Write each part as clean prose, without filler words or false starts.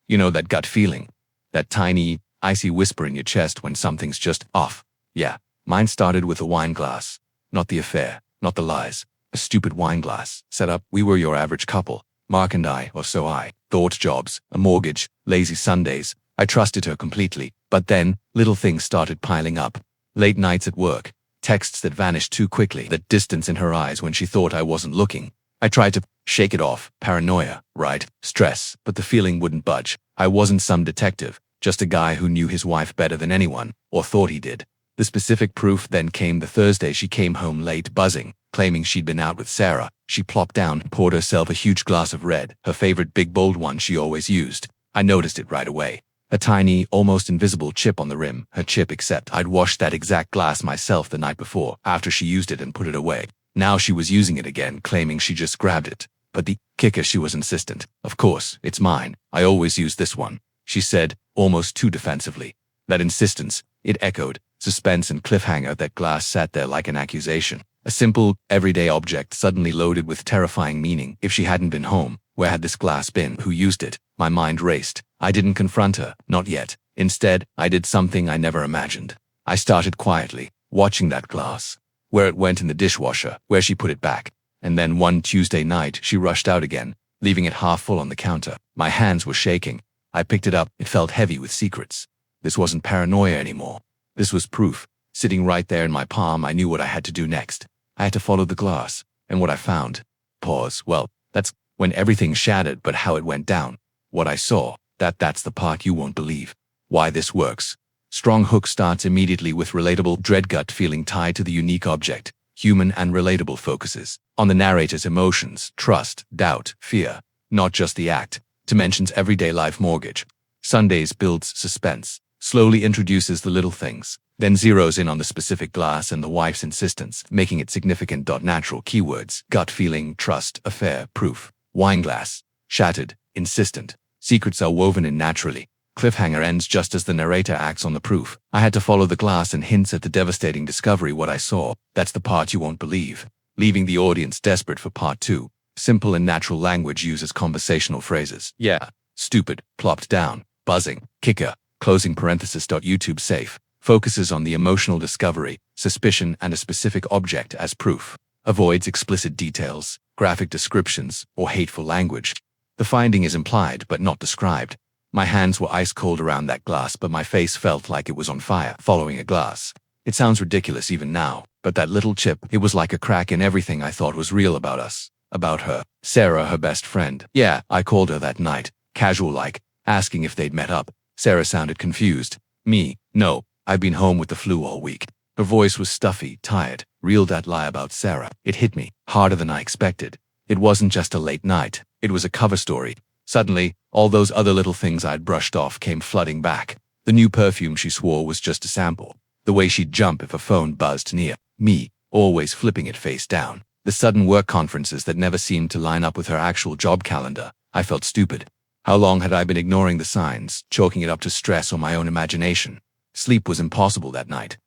You know that gut feeling? That tiny, icy whisper in your chest when something's just off. Yeah, mine started with a wine glass. Not the affair, not the lies. A stupid wine glass. Set up, we were your average couple. Mark and I, or so I thought, jobs, a mortgage, lazy Sundays. I trusted her completely. But then, little things started piling up. Late nights at work. Texts that vanished too quickly. That distance in her eyes when she thought I wasn't looking. I tried to shake it off. Paranoia, right? Stress. But the feeling wouldn't budge. I wasn't some detective. Just a guy who knew his wife better than anyone, or thought he did. The specific proof then came the Thursday she came home late, buzzing, claiming she'd been out with Sarah. She plopped down, poured herself a huge glass of red, her favorite big bold one she always used. I noticed it right away. A tiny, almost invisible chip on the rim, her chip, except I'd washed that exact glass myself the night before, after she used it and put it away. Now she was using it again, claiming she just grabbed it. But the kicker, she was insistent. Of course, it's mine. I always use this one, she said, almost too defensively. That insistence, it echoed. Suspense and cliffhanger. That glass sat there like an accusation. A simple, everyday object suddenly loaded with terrifying meaning. If she hadn't been home, where had this glass been? Who used it? My mind raced. I didn't confront her, not yet. Instead, I did something I never imagined. I started quietly, watching that glass. Where it went in the dishwasher, where she put it back. And then one Tuesday night, she rushed out again, leaving it half full on the counter. My hands were shaking. I picked it up. It felt heavy with secrets. This wasn't paranoia anymore. This was proof. Sitting right there in my palm, I knew what I had to do next. I had to follow the glass. And what I found. Pause. Well, that's when everything shattered, but how it went down. What I saw. That's the part you won't believe. Why this works. Strong hook starts immediately with relatable dread gut feeling tied to the unique object. Human and relatable focuses on the narrator's emotions, trust, doubt, fear. Not just the act. Dimensions everyday life mortgage. Sundays builds suspense. Slowly introduces the little things. Then zeroes in on the specific glass and the wife's insistence, making it significant. Natural keywords. Gut feeling, trust, affair, proof. Wine glass. Shattered, insistent. Secrets are woven in naturally. Cliffhanger ends just as the narrator acts on the proof. I had to follow the glass and hints at the devastating discovery. What I saw. That's the part you won't believe. Leaving the audience desperate for part 2. Simple and natural language uses conversational phrases. Yeah. Stupid. Plopped down. Buzzing. Kicker. Closing parenthesis. YouTube safe. Focuses on the emotional discovery, suspicion, and a specific object as proof. Avoids explicit details, graphic descriptions, or hateful language. The finding is implied but not described. My hands were ice cold around that glass, but my face felt like it was on fire following a glass. It sounds ridiculous even now, but that little chip, it was like a crack in everything I thought was real about us. About her. Sarah, her best friend. Yeah, I called her that night, casual-like, asking if they'd met up. Sarah sounded confused. Me, no, I've been home with the flu all week. Her voice was stuffy, tired. Real that lie about Sarah. It hit me, harder than I expected. It wasn't just a late night, it was a cover story. Suddenly, all those other little things I'd brushed off came flooding back. The new perfume she swore was just a sample. The way she'd jump if a phone buzzed near me, always flipping it face down. The sudden work conferences that never seemed to line up with her actual job calendar. I felt stupid. How long had I been ignoring the signs, chalking it up to stress or my own imagination? Sleep was impossible that night.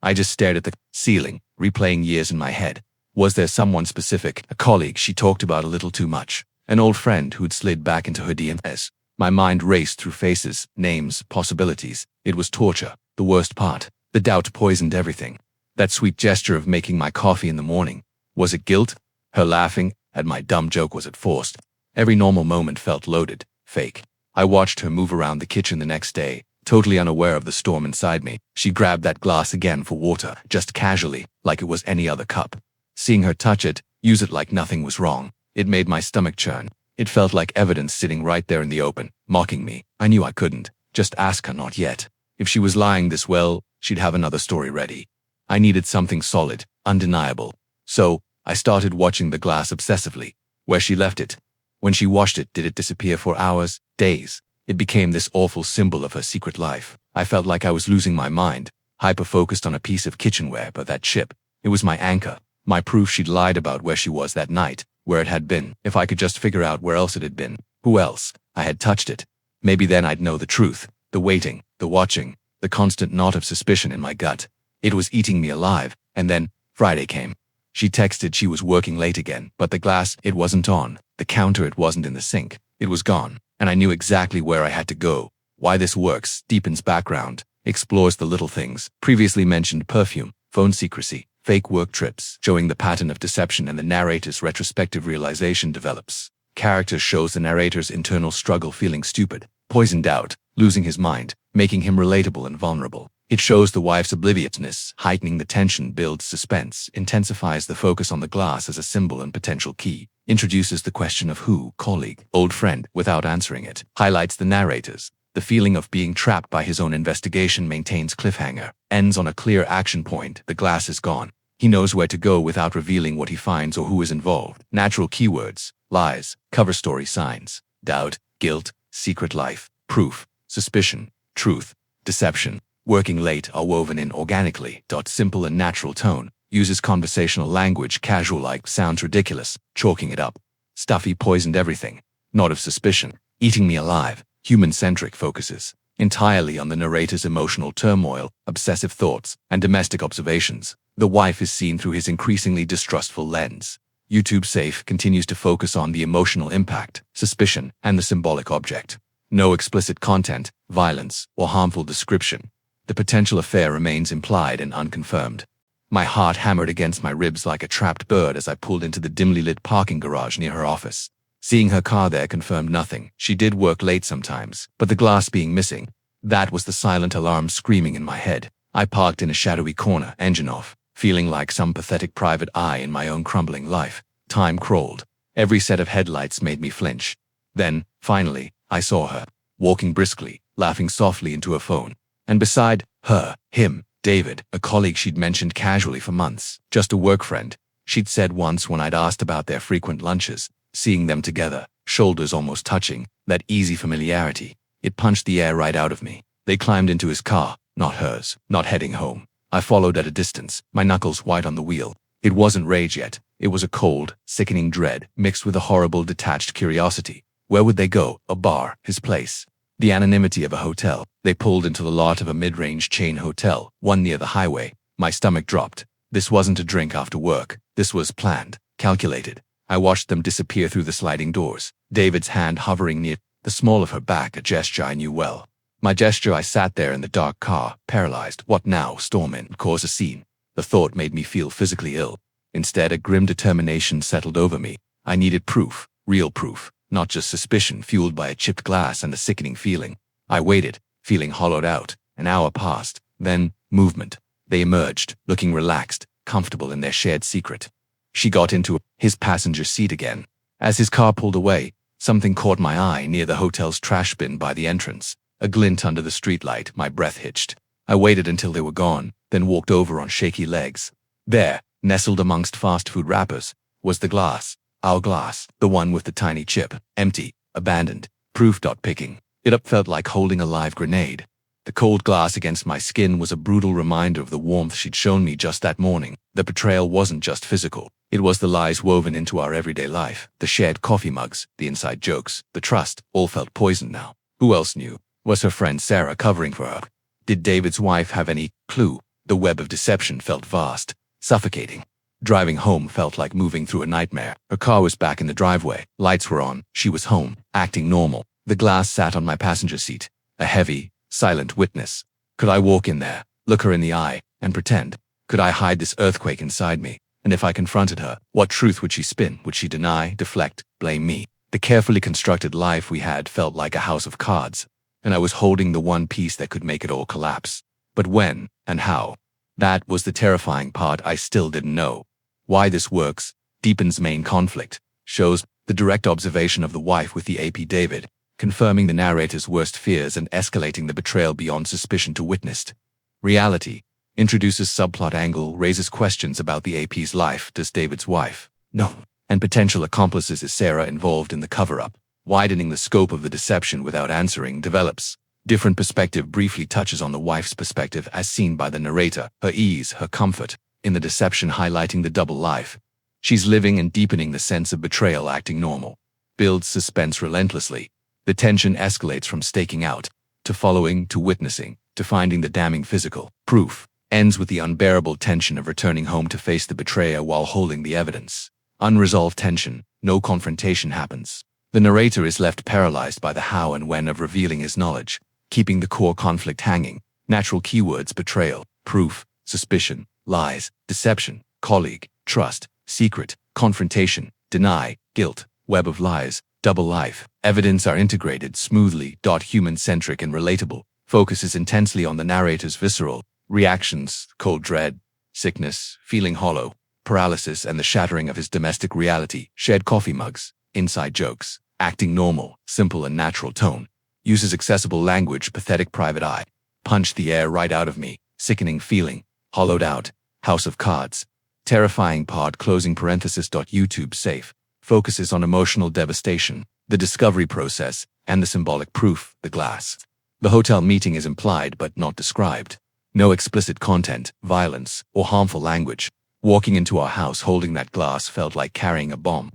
I just stared at the ceiling, replaying years in my head. Was there someone specific, a colleague she talked about a little too much, an old friend who'd slid back into her DMs? My mind raced through faces, names, possibilities. It was torture. The worst part. The doubt poisoned everything. That sweet gesture of making my coffee in the morning. Was it guilt? Her laughing at my dumb joke, was it forced? Every normal moment felt loaded, fake. I watched her move around the kitchen the next day, totally unaware of the storm inside me. She grabbed that glass again for water, just casually, like it was any other cup. Seeing her touch it, use it like nothing was wrong, it made my stomach churn. It felt like evidence sitting right there in the open, mocking me. I knew I couldn't just ask her, not yet. If she was lying this well, she'd have another story ready. I needed something solid, undeniable. So, I started watching the glass obsessively. Where she left it. When she washed it, did it disappear for hours, days? It became this awful symbol of her secret life. I felt like I was losing my mind, hyper-focused on a piece of kitchenware, but that chip, it was my anchor, my proof she'd lied about where she was that night, where it had been. If I could just figure out where else it had been, who else, I had touched it. Maybe then I'd know the truth, the waiting, the watching, the constant knot of suspicion in my gut. It was eating me alive, and then, Friday came. She texted she was working late again, but the glass, it wasn't on. The counter, it wasn't in the sink. It was gone. and I knew exactly where I had to go. Why this works deepens background, explores the little things, previously mentioned perfume, phone secrecy, fake work trips, showing the pattern of deception, and the narrator's retrospective realization develops. Character shows the narrator's internal struggle, feeling stupid, poisoned out, losing his mind, making him relatable and vulnerable. It shows the wife's obliviousness, heightening the tension, builds suspense, intensifies the focus on the glass as a symbol and potential key, introduces the question of who, colleague, old friend, without answering it, highlights the narrator's. The feeling of being trapped by his own investigation, maintains cliffhanger, ends on a clear action point. The glass is gone. He knows where to go without revealing what he finds or who is involved. Natural keywords: lies, cover story signs, doubt, guilt, secret life, proof, suspicion, truth, deception. Working late are woven in organically. Simple and natural tone. Uses conversational language, casual like, sounds ridiculous, chalking it up. Stuffy, poisoned everything. Not of suspicion. Eating me alive. Human-centric, focuses entirely on the narrator's emotional turmoil, obsessive thoughts, and domestic observations. The wife is seen through his increasingly distrustful lens. YouTube safe continues to focus on the emotional impact, suspicion, and the symbolic object. No explicit content, violence, or harmful description. The potential affair remains implied and unconfirmed. My heart hammered against my ribs like a trapped bird as I pulled into the dimly lit parking garage near her office. Seeing her car there confirmed nothing. She did work late sometimes, but the glass being missing, that was the silent alarm screaming in my head. I parked in a shadowy corner, engine off, feeling like some pathetic private eye in my own crumbling life. Time crawled. Every set of headlights made me flinch. Then, finally, I saw her, walking briskly, laughing softly into her phone. And beside her, him, David, a colleague she'd mentioned casually for months, just a work friend. She'd said once when I'd asked about their frequent lunches, seeing them together, shoulders almost touching, that easy familiarity. It punched the air right out of me. They climbed into his car, not hers, not heading home. I followed at a distance, my knuckles white on the wheel. It wasn't rage yet. It was a cold, sickening dread, mixed with a horrible, detached curiosity. Where would they go? A bar, his place. The anonymity of a hotel. They pulled into the lot of a mid-range chain hotel, one near the highway. My stomach dropped. This wasn't a drink after work. This was planned, calculated. I watched them disappear through the sliding doors, David's hand hovering near the small of her back, a gesture I knew well. My gesture. I sat there in the dark car, paralyzed. What now? Storm in, cause a scene. The thought made me feel physically ill. Instead, a grim determination settled over me. I needed proof, real proof, not just suspicion fueled by a chipped glass and a sickening feeling. I waited, feeling hollowed out. An hour passed. Then, movement. They emerged, looking relaxed, comfortable in their shared secret. She got into his passenger seat again. As his car pulled away, something caught my eye near the hotel's trash bin by the entrance. A glint under the streetlight. My breath hitched. I waited until they were gone, then walked over on shaky legs. There, nestled amongst fast food wrappers, was the glass. Our glass, the one with the tiny chip, empty, abandoned, proof. Picking it up felt like holding a live grenade. The cold glass against my skin was a brutal reminder of the warmth she'd shown me just that morning. The betrayal wasn't just physical. It was the lies woven into our everyday life. The shared coffee mugs, the inside jokes, the trust, all felt poisoned now. Who else knew? Was her friend Sarah covering for her? Did David's wife have any clue? The web of deception felt vast, suffocating. Driving home felt like moving through a nightmare. Her car was back in the driveway. Lights were on. She was home, acting normal. The glass sat on my passenger seat, a heavy, silent witness. Could I walk in there, look her in the eye, and pretend? Could I hide this earthquake inside me? And if I confronted her, what truth would she spin? Would she deny, deflect, blame me? The carefully constructed life we had felt like a house of cards, and I was holding the one piece that could make it all collapse. But when and how? That was the terrifying part I still didn't know. Why this works deepens main conflict, shows the direct observation of the wife with the AP David, confirming the narrator's worst fears and escalating the betrayal beyond suspicion to witnessed. Reality introduces subplot angle, raises questions about the AP's life. Does David's wife know? And potential accomplices. Is Sarah involved in the cover-up? Widening the scope of the deception without answering develops. Different perspective briefly touches on the wife's perspective as seen by the narrator, her ease, her comfort, in the deception highlighting the double life. She's living and deepening the sense of betrayal, acting normal. Builds suspense relentlessly. The tension escalates from staking out, to following, to witnessing, to finding the damning physical proof. Ends with the unbearable tension of returning home to face the betrayer while holding the evidence. Unresolved tension, no confrontation happens. The narrator is left paralyzed by the how and when of revealing his knowledge, keeping the core conflict hanging. Natural keywords: betrayal, proof, suspicion, lies, deception, colleague, trust, secret, confrontation, deny, guilt, web of lies, double life. Evidence are integrated smoothly. Human-centric and relatable. Focuses intensely on the narrator's visceral reactions: cold dread, sickness, feeling hollow, paralysis, and the shattering of his domestic reality. Shared coffee mugs, inside jokes, acting normal, simple and natural tone. Uses accessible language: pathetic private eye. Punched the air right out of me. Sickening feeling. Hollowed out. House of cards. Terrifying part. Closing parenthesis. YouTube safe. Focuses on emotional devastation, the discovery process, and the symbolic proof: the glass. The hotel meeting is implied but not described. No explicit content, violence, or harmful language. Walking into our house holding that glass felt like carrying a bomb.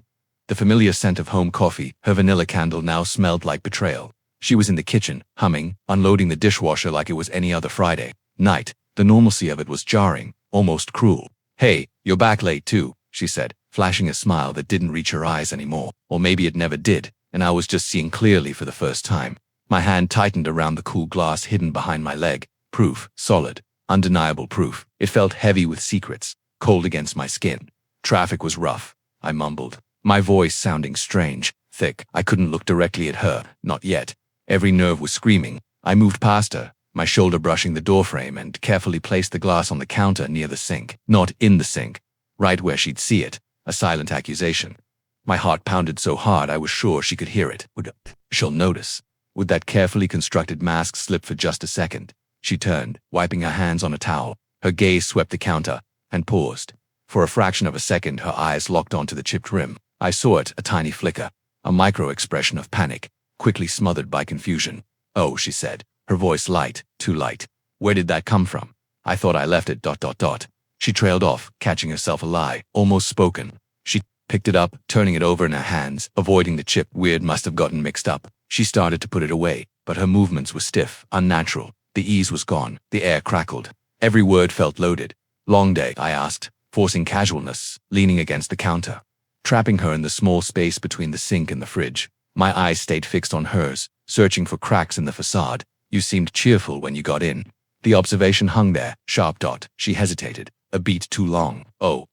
The familiar scent of home coffee, her vanilla candle, now smelled like betrayal. She was in the kitchen, humming, unloading the dishwasher like it was any other Friday night. The normalcy of it was jarring, almost cruel. "Hey, you're back late too," she said, flashing a smile that didn't reach her eyes anymore. Or maybe it never did, and I was just seeing clearly for the first time. My hand tightened around the cool glass hidden behind my leg. Proof, solid, undeniable proof. It felt heavy with secrets, cold against my skin. "Traffic was rough," I mumbled, my voice sounding strange, thick. I couldn't look directly at her, not yet. Every nerve was screaming. I moved past her, my shoulder brushing the doorframe, and carefully placed the glass on the counter near the sink. Not in the sink, right where she'd see it. A silent accusation. My heart pounded so hard I was sure she could hear it. She'll notice. Would that carefully constructed mask slip for just a second? She turned, wiping her hands on a towel. Her gaze swept the counter, and paused. For a fraction of a second, her eyes locked onto the chipped rim. I saw it, a tiny flicker, a micro-expression of panic, quickly smothered by confusion. "Oh," she said, her voice light, too light. "Where did that come from? I thought I left it. She trailed off, catching herself a lie, almost spoken. She picked it up, turning it over in her hands, avoiding the chip. Weird, must have gotten mixed up. She started to put it away, but her movements were stiff, unnatural. The ease was gone. The air crackled. Every word felt loaded. "Long day?" I asked, forcing casualness, leaning against the counter. Trapping her in the small space between the sink and the fridge. My eyes stayed fixed on hers, searching for cracks in the facade. "You seemed cheerful when you got in." The observation hung there, sharp. She hesitated. A beat too long. "Oh,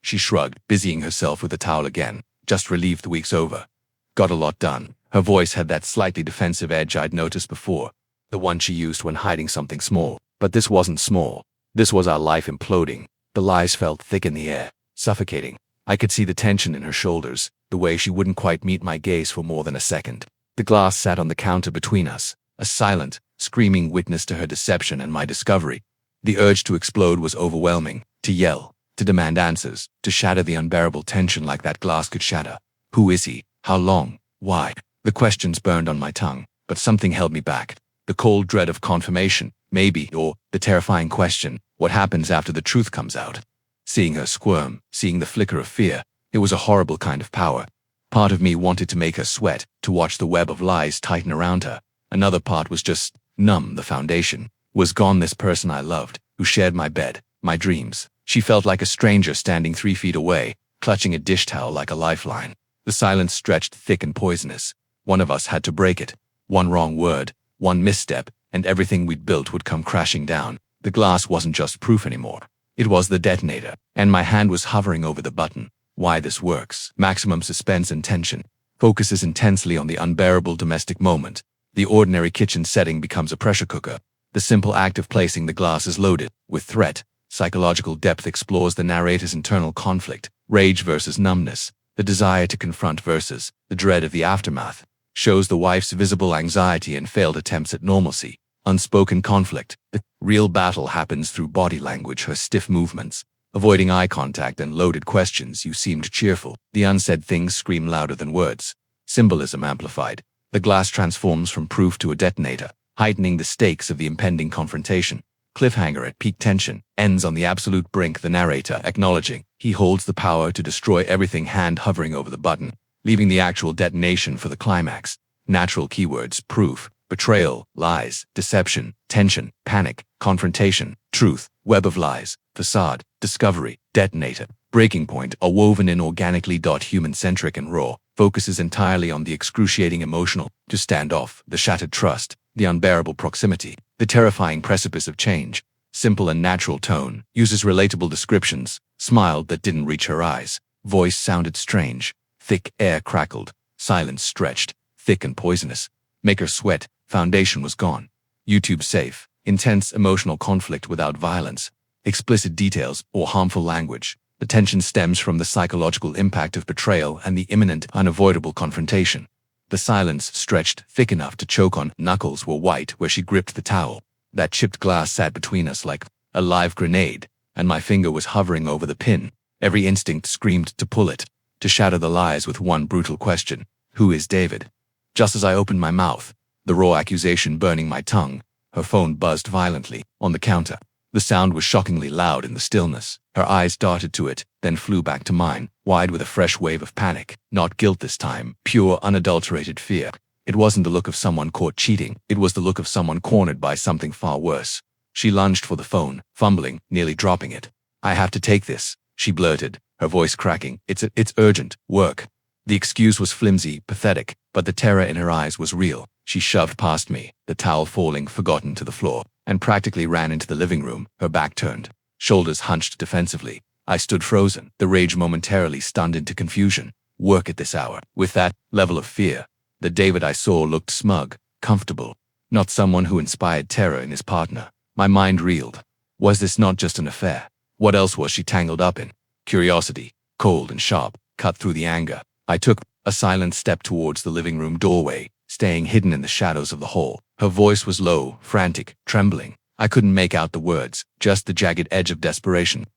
she shrugged, busying herself with the towel again. "Just relieved the week's over. Got a lot done." Her voice had that slightly defensive edge I'd noticed before, the one she used when hiding something small. But this wasn't small. This was our life imploding. The lies felt thick in the air, suffocating. I could see the tension in her shoulders, the way she wouldn't quite meet my gaze for more than a second. The glass sat on the counter between us, a silent, screaming witness to her deception and my discovery. The urge to explode was overwhelming, to yell, to demand answers, to shatter the unbearable tension like that glass could shatter. Who is he? How long? Why? The questions burned on my tongue, but something held me back. The cold dread of confirmation, maybe, or the terrifying question, what happens after the truth comes out? Seeing her squirm, seeing the flicker of fear, it was a horrible kind of power. Part of me wanted to make her sweat, to watch the web of lies tighten around her. Another part was just numb. The foundation was gone. This person I loved, who shared my bed, my dreams. She felt like a stranger standing 3 feet away, clutching a dish towel like a lifeline. The silence stretched thick and poisonous. One of us had to break it. One wrong word, one misstep, and everything we'd built would come crashing down. The glass wasn't just proof anymore. It was the detonator, and my hand was hovering over the button. Why this works. Maximum suspense and tension. Focuses intensely on the unbearable domestic moment. The ordinary kitchen setting becomes a pressure cooker. The simple act of placing the glass is loaded with threat. Psychological depth explores the narrator's internal conflict. Rage versus numbness. The desire to confront versus the dread of the aftermath. Shows the wife's visible anxiety and failed attempts at normalcy. Unspoken conflict. The real battle happens through body language, her stiff movements. Avoiding eye contact and loaded questions. "You seemed cheerful." The unsaid things scream louder than words. Symbolism amplified. The glass transforms from proof to a detonator, heightening the stakes of the impending confrontation. Cliffhanger at peak tension. Ends on the absolute brink, the narrator acknowledging he holds the power to destroy everything, hand hovering over the button, leaving the actual detonation for the climax. Natural keywords: proof, betrayal, lies, deception, tension, panic, confrontation, truth, web of lies, facade, discovery, detonator, breaking point, are woven in organically. Human-centric and raw. focuses entirely on the excruciating emotional, to stand off, the shattered trust, the unbearable proximity, the terrifying precipice of change. Simple and natural tone, uses relatable descriptions, smiled that didn't reach her eyes, voice sounded strange, thick air crackled, silence stretched, thick and poisonous. Make her sweat, foundation was gone. YouTube safe, intense emotional conflict without violence, explicit details or harmful language. The tension stems from the psychological impact of betrayal and the imminent, unavoidable confrontation. The silence stretched thick enough to choke on. Knuckles were white where she gripped the towel. That chipped glass sat between us like a live grenade, and my finger was hovering over the pin. Every instinct screamed to pull it, to shatter the lies with one brutal question. Who is David? Just as I opened my mouth, the raw accusation burning my tongue, her phone buzzed violently on the counter. The sound was shockingly loud in the stillness. Her eyes darted to it, then flew back to mine, wide with a fresh wave of panic. Not guilt this time, pure, unadulterated fear. It wasn't the look of someone caught cheating. It was the look of someone cornered by something far worse. She lunged for the phone, fumbling, nearly dropping it. I have to take this, she blurted, her voice cracking. It's urgent, work. The excuse was flimsy, pathetic, but the terror in her eyes was real. She shoved past me, the towel falling forgotten to the floor, and practically ran into the living room, her back turned, shoulders hunched defensively. I stood frozen, the rage momentarily stunned into confusion. Work at this hour. With that level of fear, the David I saw looked smug, comfortable, not someone who inspired terror in his partner. My mind reeled. Was this not just an affair? What else was she tangled up in? Curiosity, cold and sharp, cut through the anger. I took a silent step towards the living room doorway, staying hidden in the shadows of the hall. Her voice was low, frantic, trembling. I couldn't make out the words, just the jagged edge of desperation. ...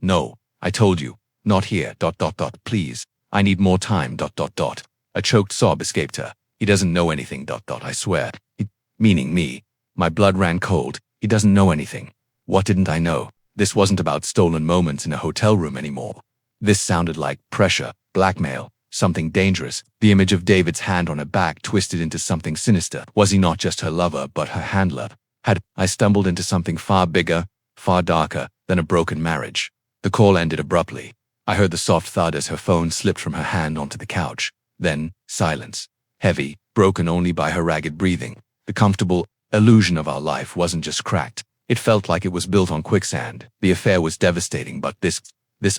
No, I told you, not here. ... Please, I need more time. ... A choked sob escaped her. He doesn't know anything. ... I swear. Meaning me. My blood ran cold. He doesn't know anything. What didn't I know? This wasn't about stolen moments in a hotel room anymore. This sounded like pressure, blackmail, something dangerous. The image of David's hand on her back twisted into something sinister. Was he not just her lover but her handler? Had I stumbled into something far bigger, far darker than a broken marriage? The call ended abruptly. I heard the soft thud as her phone slipped from her hand onto the couch. Then, silence. Heavy, broken only by her ragged breathing. The comfortable illusion of our life wasn't just cracked. It felt like it was built on quicksand. The affair was devastating, but this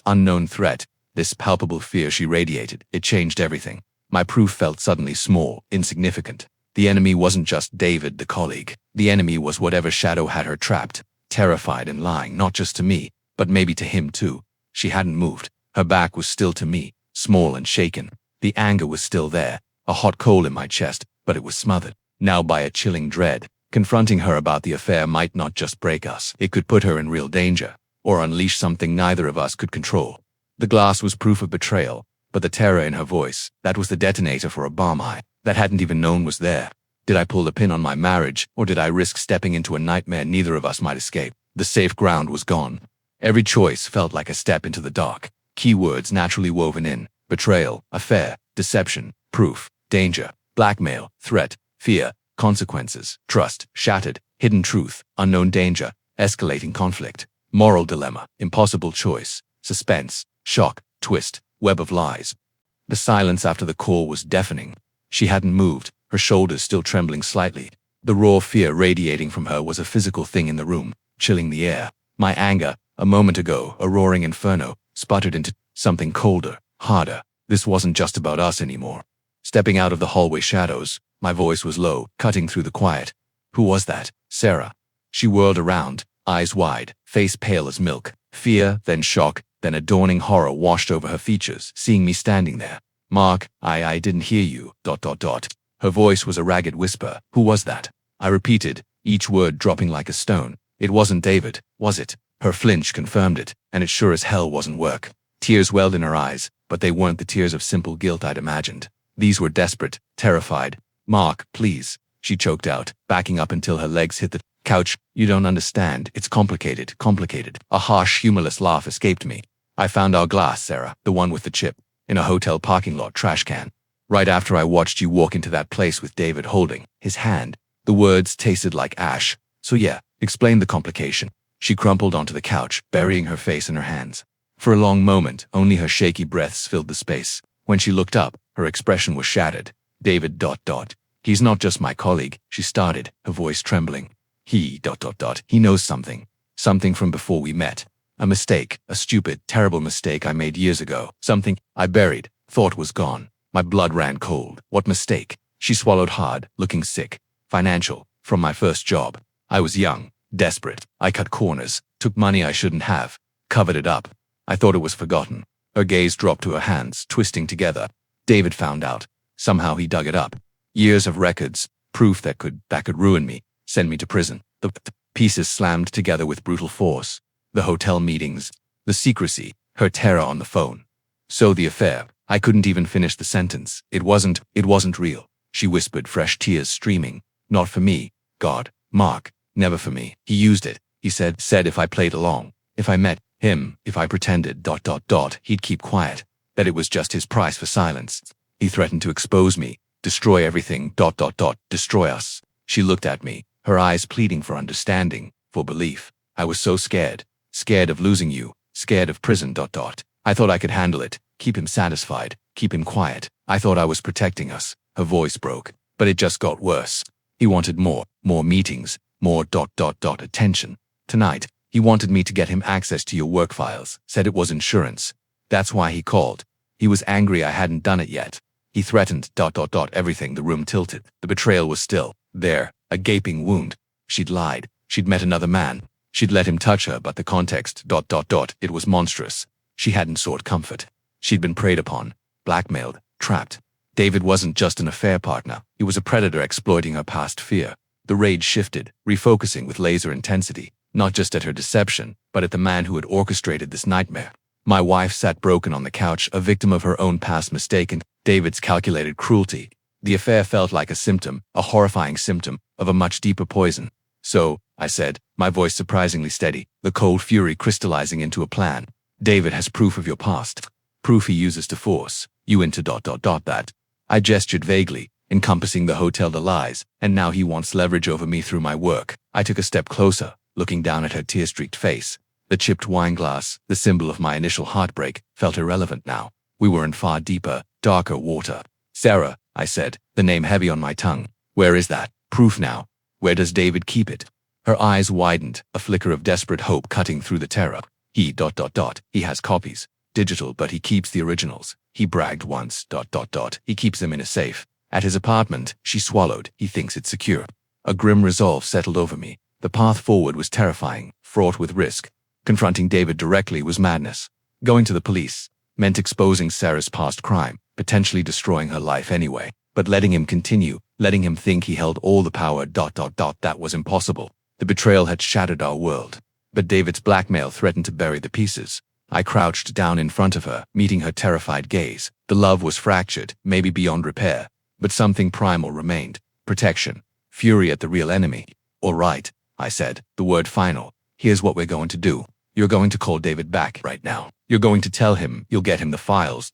unknown threat, this palpable fear she radiated, it changed everything. My proof felt suddenly small, insignificant. The enemy wasn't just David, the colleague. The enemy was whatever shadow had her trapped, terrified and lying, not just to me, but maybe to him too. She hadn't moved. Her back was still to me, small and shaken. The anger was still there, a hot coal in my chest, but it was smothered now by a chilling dread. Confronting her about the affair might not just break us. It could put her in real danger, or unleash something neither of us could control. The glass was proof of betrayal, but the terror in her voice, that was the detonator for a bomb that hadn't even known was there. Did I pull the pin on my marriage, or did I risk stepping into a nightmare neither of us might escape? The safe ground was gone. Every choice felt like a step into the dark. Keywords naturally woven in: betrayal, affair, deception, proof, danger, blackmail, threat, fear, consequences, trust, shattered, hidden truth, unknown danger, escalating conflict, moral dilemma, impossible choice, suspense, shock, twist, web of lies. The silence after the call was deafening. She hadn't moved, her shoulders still trembling slightly. The raw fear radiating from her was a physical thing in the room, chilling the air. My anger, a moment ago a roaring inferno, sputtered into something colder, harder. This wasn't just about us anymore. Stepping out of the hallway shadows, my voice was low, cutting through the quiet. Who was that? Sarah. She whirled around, eyes wide, face pale as milk. Fear, then shock, then a dawning horror washed over her features, seeing me standing there. Mark, I didn't hear you. ... Her voice was a ragged whisper. Who was that? I repeated, each word dropping like a stone. It wasn't David, was it? Her flinch confirmed it, and it sure as hell wasn't work. Tears welled in her eyes, but they weren't the tears of simple guilt I'd imagined. These were desperate, terrified. Mark, please, she choked out, backing up until her legs hit the couch. You don't understand. It's complicated. A harsh, humorless laugh escaped me. I found our glass, Sarah, the one with the chip, in a hotel parking lot trash can. Right after I watched you walk into that place with David holding his hand. The words tasted like ash. So yeah, explain the complication. She crumpled onto the couch, burying her face in her hands. For a long moment, only her shaky breaths filled the space. When she looked up, her expression was shattered. David. He's not just my colleague, she started, her voice trembling. He knows something. Something from before we met. A mistake, a stupid, terrible mistake I made years ago. Something I buried, thought was gone. My blood ran cold. What mistake? She swallowed hard, looking sick. Financial, from my first job. I was young, desperate. I cut corners, took money I shouldn't have, covered it up. I thought it was forgotten. Her gaze dropped to her hands, twisting together. David found out. Somehow he dug it up. Years of records, proof that could ruin me, send me to prison. The pieces slammed together with brutal force. The hotel meetings, the secrecy, her terror on the phone. So the affair, I couldn't even finish the sentence. It wasn't real, she whispered, fresh tears streaming. Not for me, God, Mark, never for me. He used it, he said if I played along, if I met him, if I pretended, he'd keep quiet, that it was just his price for silence. He threatened to expose me, destroy everything, destroy us. She looked at me, her eyes pleading for understanding, for belief. I was so scared of losing you, scared of prison, I thought I could handle it, keep him satisfied, keep him quiet. I thought I was protecting us. Her voice broke, but it just got worse. He wanted more meetings, more attention. Tonight, he wanted me to get him access to your work files, said it was insurance. That's why he called. He was angry I hadn't done it yet. He threatened, everything. The room tilted. The betrayal was still there, a gaping wound. She'd lied. She'd met another man. She'd let him touch her, but the context, it was monstrous. She hadn't sought comfort. She'd been preyed upon, blackmailed, trapped. David wasn't just an affair partner. He was a predator exploiting her past fear. The rage shifted, refocusing with laser intensity, not just at her deception, but at the man who had orchestrated this nightmare. My wife sat broken on the couch, a victim of her own past mistake and David's calculated cruelty. The affair felt like a symptom, a horrifying symptom, of a much deeper poison. So, I said, my voice surprisingly steady, the cold fury crystallizing into a plan. David has proof of your past. Proof he uses to force you into that. I gestured vaguely, encompassing the hotel, the lies, and now he wants leverage over me through my work. I took a step closer, looking down at her tear-streaked face. The chipped wine glass, the symbol of my initial heartbreak, felt irrelevant now. We were in far deeper, darker water. Sarah, I said, the name heavy on my tongue. Where is that proof now? Where does David keep it? Her eyes widened, a flicker of desperate hope cutting through the terror. He has copies. Digital, but he keeps the originals. He bragged once, he keeps them in a safe. At his apartment, she swallowed. He thinks it's secure. A grim resolve settled over me. The path forward was terrifying, fraught with risk. Confronting David directly was madness. Going to the police meant exposing Sarah's past crime, potentially destroying her life anyway. But letting him continue, letting him think he held all the power, that was impossible. The betrayal had shattered our world. But David's blackmail threatened to bury the pieces. I crouched down in front of her, meeting her terrified gaze. The love was fractured, maybe beyond repair. But something primal remained. Protection. Fury at the real enemy. All right, I said, the word final. Here's what we're going to do. You're going to call David back right now. You're going to tell him you'll get him the files,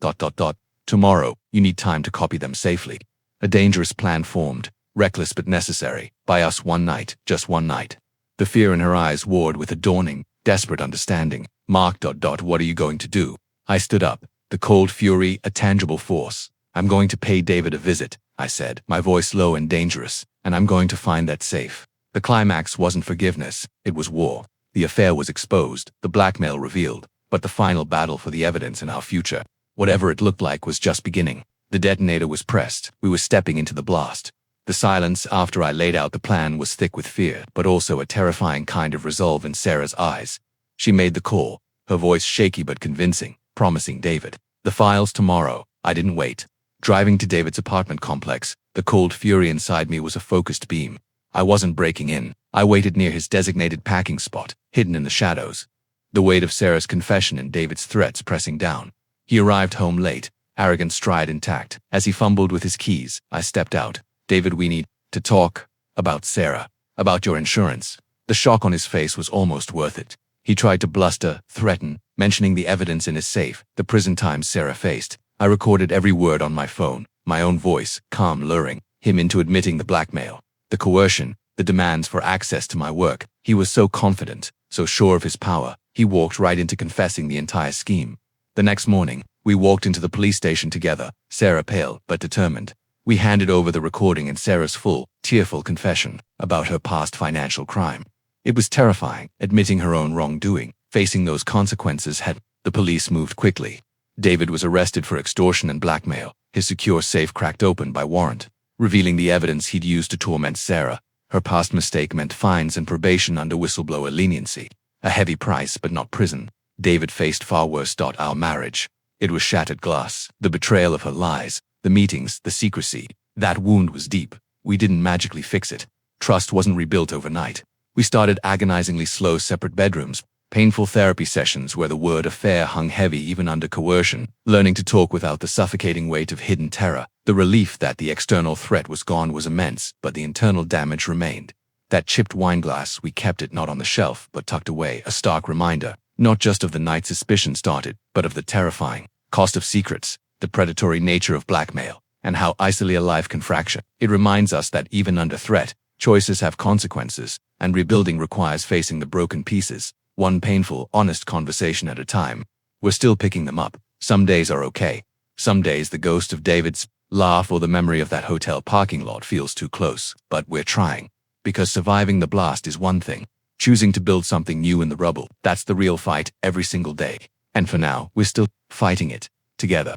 Tomorrow, you need time to copy them safely. A dangerous plan formed, reckless but necessary, by us one night, just one night. The fear in her eyes warred with a dawning, desperate understanding. Mark, what are you going to do? I stood up, the cold fury, a tangible force. I'm going to pay David a visit, I said, my voice low and dangerous, and I'm going to find that safe. The climax wasn't forgiveness, it was war. The affair was exposed, the blackmail revealed, but the final battle for the evidence in our future, whatever it looked like, was just beginning. The detonator was pressed, we were stepping into the blast. The silence after I laid out the plan was thick with fear, but also a terrifying kind of resolve in Sarah's eyes. She made the call, her voice shaky but convincing, promising David the files tomorrow. I didn't wait. Driving to David's apartment complex, the cold fury inside me was a focused beam. I wasn't breaking in. I waited near his designated packing spot, hidden in the shadows. The weight of Sarah's confession and David's threats pressing down. He arrived home late, arrogant stride intact. As he fumbled with his keys, I stepped out. David, we need to talk about Sarah, about your insurance. The shock on his face was almost worth it. He tried to bluster, threaten, mentioning the evidence in his safe, the prison time Sarah faced. I recorded every word on my phone, my own voice, calm, luring him into admitting the blackmail, the coercion, the demands for access to my work. He was so confident, so sure of his power, he walked right into confessing the entire scheme. The next morning, we We walked into the police station together, Sarah pale but determined. We handed over the recording and Sarah's full, tearful confession about her past financial crime. It was terrifying, admitting her own wrongdoing, facing those consequences. The police moved quickly. David was arrested for extortion and blackmail, his secure safe cracked open by warrant, revealing the evidence he'd used to torment Sarah. Her past mistake meant fines and probation under whistleblower leniency. A heavy price, but not prison. David faced far worse. Our marriage. It was shattered glass, the betrayal of her lies, the meetings, the secrecy. That wound was deep. We didn't magically fix it. Trust wasn't rebuilt overnight. We started agonizingly slow separate bedrooms, painful therapy sessions where the word affair hung heavy even under coercion, learning to talk without the suffocating weight of hidden terror. The relief that the external threat was gone was immense, but the internal damage remained. That chipped wine glass, we kept it not on the shelf, but tucked away, a stark reminder, not just of the night suspicion started, but of the terrifying cost of secrets, the predatory nature of blackmail, and how easily a life can fracture. It reminds us that even under threat, choices have consequences, and rebuilding requires facing the broken pieces, one painful, honest conversation at a time. We're still picking them up. Some days are okay. Some days the ghost of David's laugh or the memory of that hotel parking lot feels too close, but we're trying. Because surviving the blast is one thing. Choosing to build something new in the rubble, that's the real fight every single day. And for now, we're still fighting it together.